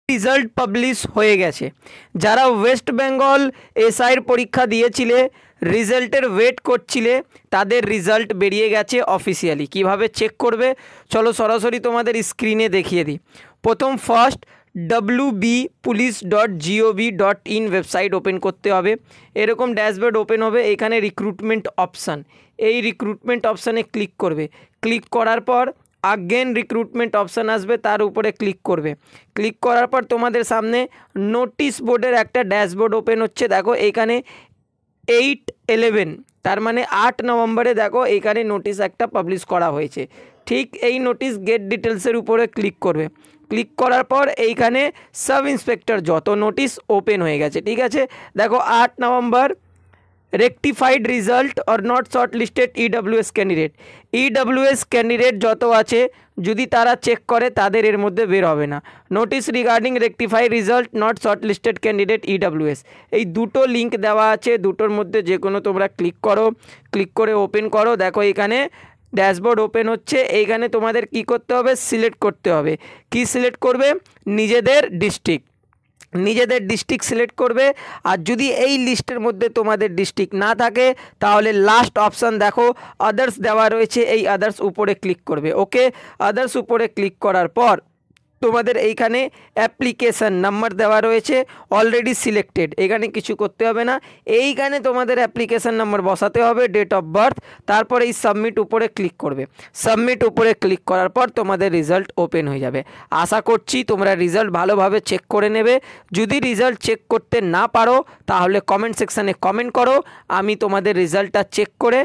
Result publish হয়ে গেছে। যারা ওয়েস্ট বেঙ্গল এসআইয়ের পরীক্ষা দিয়েছিলে, রেজাল্টের ওয়েট করছিলে, তাদের রেজাল্ট বেরিয়ে গেছে অফিসিয়ালি। কিভাবে চেক করবে চলো সরাসরি তোমাদের স্ক্রিনে দেখিয়ে দিই। প্রথম ফার্স্ট wbpolice.gov.in ওয়েবসাইট ওপেন করতে হবে। এরকম ড্যাশবোর্ড ওপেন হবে, এখানে রিক্রুটমেন্ট অপশান, এই রিক্রুটমেন্ট অপশানে ক্লিক করবে। ক্লিক করার পর আগেন রিক্রুটমেন্ট অপশান আসবে, তার উপরে ক্লিক করবে। ক্লিক করার পর তোমাদের সামনে নোটিশ বোর্ডের একটা ড্যাশবোর্ড ওপেন হচ্ছে। দেখো এইখানে 8/11 তার মানে 8 নভেম্বরে দেখো এইখানে নোটিশ একটা পাবলিশ করা হয়েছে। ঠিক এই নোটিশ গেট ডিটেলসের উপরে ক্লিক করবে। ক্লিক করার পর এইখানে সাব ইন্সপেক্টর যত নোটিশ ওপেন হয়ে গেছে। ঠিক আছে, দেখো 8 November rectified result or not short listed EWS candidate. EWS candidate যত আছে যদি তারা চেক করে তাদের এর মধ্যে বের হবে না। Notice regarding rectified result not short listed candidate EWS, এই দুটো লিঙ্ক দেওয়া আছে, দুটোর মধ্যে যে কোনো তোমরা ক্লিক করো। ক্লিক করে ওপেন করো। দেখো এখানে ড্যাশবোর্ড ওপেন হচ্ছে। এইখানে তোমাদের কি করতে হবে, সিলেক্ট করতে হবে। কি সিলেক্ট করবে, নিজেদের ডিস্ট্রিক্ট সিলেক্ট করবে। আর যদি এই লিস্টের মধ্যে তোমাদের ডিস্ট্রিক্ট না থাকে তাহলে লাস্ট অপশান দেখো আদার্স দেওয়া রয়েছে, এই আদার্স উপরে ক্লিক করবে। ওকে, আদার্স উপরে ক্লিক করার পর তোমাদের এইখানে অ্যাপ্লিকেশান নাম্বার দেওয়া রয়েছে, অলরেডি সিলেক্টেড, এখানে কিছু করতে হবে না। এইখানে তোমাদের অ্যাপ্লিকেশান নাম্বার বসাতে হবে, ডেট অফ বার্থ, তারপর এই সাবমিট উপরে ক্লিক করবে। সাবমিট উপরে ক্লিক করার পর তোমাদের রেজাল্ট ওপেন হয়ে যাবে। আশা করছি তোমরা রেজাল্ট ভালোভাবে চেক করে নেবে। যদি রেজাল্ট চেক করতে না পারো তাহলে কমেন্ট সেকশানে কমেন্ট করো, আমি তোমাদের রেজাল্টটা চেক করে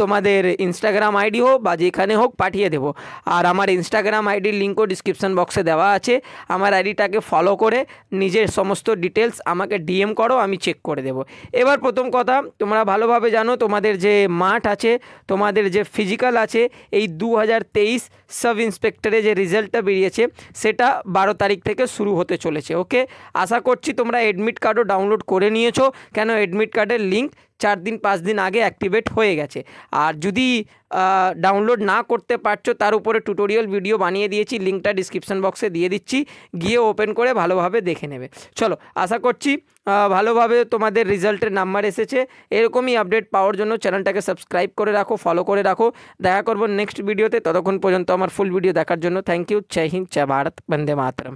তোমাদের ইনস্টাগ্রাম আইডি হোক বা যেখানে হোক পাঠিয়ে দেবো। আর আমার ইনস্টাগ্রাম আইডির লিঙ্কও ডিসক্রিপশান বক্সে দেওয়া আছে। আমার আইডিটাকে ফলো করে নিজের সমস্ত ডিটেলস আমাকে ডিএম করো, আমি চেক করে দেব। এবার প্রথম কথা, তোমরা ভালোভাবে জানো তোমাদের যে মাঠ আছে, তোমাদের যে ফিজিক্যাল আছে, এই 2023 সাব ইন্সপেক্টরে যে রেজাল্টটা বেরিয়েছে সেটা 12 তারিখ থেকে শুরু হতে চলেছে। ওকে, আশা করছি তোমরা অ্যাডমিট কার্ডও ডাউনলোড করে নিয়েছো, কেন অ্যাডমিট কার্ডের লিঙ্ক 4-5 দিন আগে অ্যাক্টিভেট হয়ে গেছে। আর যদি ডাউনলোড না করতে পারছো তার উপরে টিউটোরিয়াল ভিডিও বানিয়ে দিয়েছি, লিঙ্কটা ডিসক্রিপশান বক্সে দিয়ে দিচ্ছি, গিয়ে ওপেন করে ভালোভাবে দেখে নেবে। চলো, আশা করছি ভালোভাবে তোমাদের রেজাল্টের নাম্বার এসেছে। এরকমই আপডেট পাওয়ার জন্য চ্যানেলটাকে সাবস্ক্রাইব করে রাখো, ফলো করে রাখো। দেখা করবো নেক্সট ভিডিওতে, ততক্ষণ পর্যন্ত আমার ফুল ভিডিও দেখার জন্য থ্যাংক ইউ। জয় হিন্দ, জয় ভারত, বন্দে মাতরম।